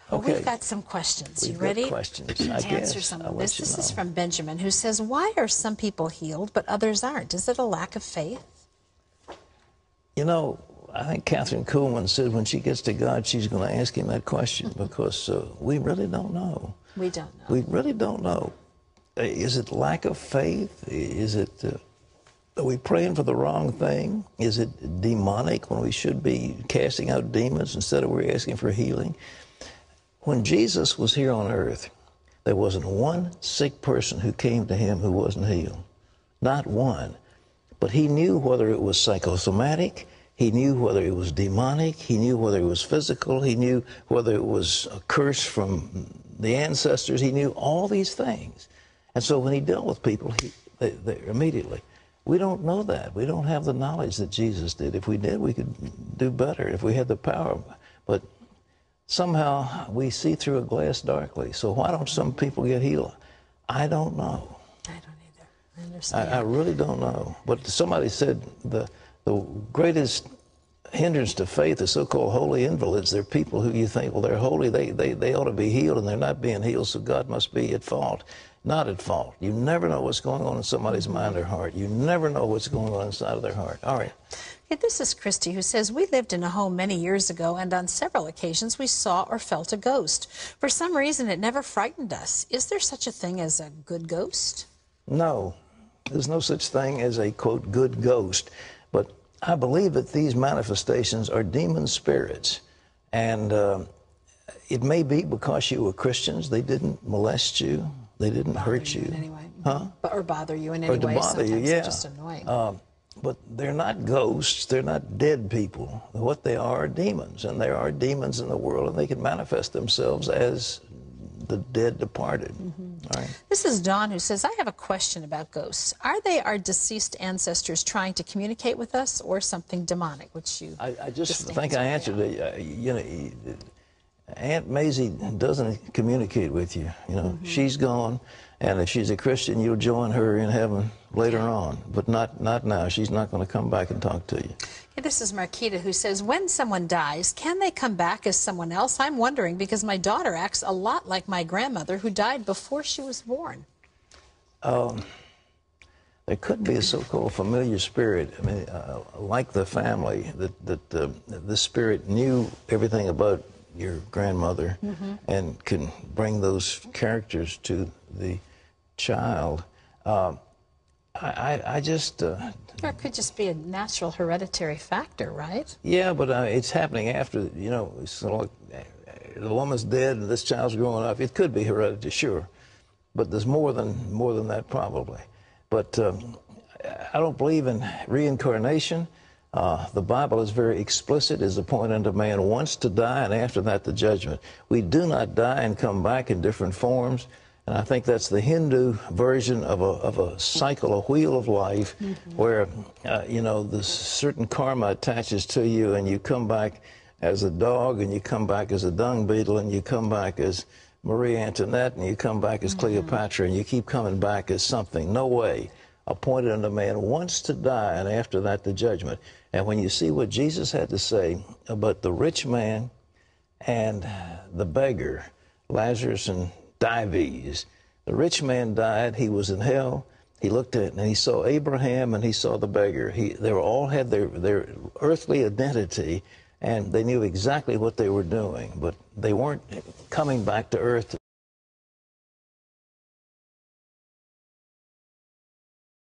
Well, Okay. we've got some questions. We've You got ready questions, to I answer guess. some I'll of let this? you This is know. from Benjamin, who says, why are some people healed but others aren't? Is it a lack of faith? You know, I think Catherine Kuhlman said when she gets to God, she's going to ask him that question because we really don't know. We don't know. We really don't know. Is it lack of faith? Is it, are we praying for the wrong thing? Is it demonic when we should be casting out demons instead of we're asking for healing? When Jesus was here on earth, there wasn't one sick person who came to him who wasn't healed. Not one. But he knew whether it was psychosomatic, he knew whether it was demonic, he knew whether it was physical, he knew whether it was a curse from the ancestors, he knew all these things. And so when he dealt with people, they immediately. We don't know that. We don't have the knowledge that Jesus did. If we did, we could do better if we had the power. But somehow we see through a glass darkly. So why don't some people get healed? I don't know. I don't either. I understand. I really don't know. But somebody said the greatest hindrance to faith is so-called holy invalids. They're people who you think, well, they're holy, they ought to be healed, and they're not being healed, so God must be at fault. Not at fault. You never know what's going on in somebody's mind or heart. You never know what's going on inside of their heart. All right. Okay, this is Christy, who says, we lived in a home many years ago, and on several occasions we saw or felt a ghost. For some reason, it never frightened us. Is there such a thing as a good ghost? No. There's no such thing as a, quote, good ghost. But I believe that these manifestations are demon spirits. And it may be because you were Christians, they didn't molest you, they didn't hurt you. In any way. Huh? Or bother you in any Or to way. bother you, Sometimes yeah. they're just annoying. But they're not ghosts, they're not dead people. What they are demons, and there are demons in the world, and they can manifest themselves as the dead departed. All right. This is Dawn, who says, I have a question about ghosts. Are they our deceased ancestors trying to communicate with us, or something demonic, which you I just think I answered it. You know, Aunt Maisie doesn't communicate with you. You know, she's gone, and if she's a Christian, you'll join her in heaven later on. But not now. She's not going to come back and talk to you. Okay, this is Marquita, who says, when someone dies, can they come back as someone else? I'm wondering because my daughter acts a lot like my grandmother, who died before she was born. There could be a so-called familiar spirit. I mean, like the family, that the spirit knew everything about your grandmother and can bring those characters to the child. I just... Or it could just be a natural hereditary factor, right? Yeah, but it's happening after, you know, it's sort of like the woman's dead and this child's growing up. It could be hereditary, sure, but there's more than that probably. But I don't believe in reincarnation. The Bible is very explicit. It's appointed unto man once to die, and after that the judgment. We do not die and come back in different forms. And I think that's the Hindu version of a cycle, a wheel of life, where, you know, this certain karma attaches to you, and you come back as a dog, and you come back as a dung beetle, and you come back as Marie Antoinette, and you come back as Cleopatra, and you keep coming back as something. No way. Appointed unto man once to die, and after that the judgment. And when you see what Jesus had to say about the rich man and the beggar, Lazarus and Dives. The rich man died. He was in hell. He looked at it, and he saw Abraham, and he saw the beggar. They were all had their earthly identity, and they knew exactly what they were doing, but they weren't coming back to earth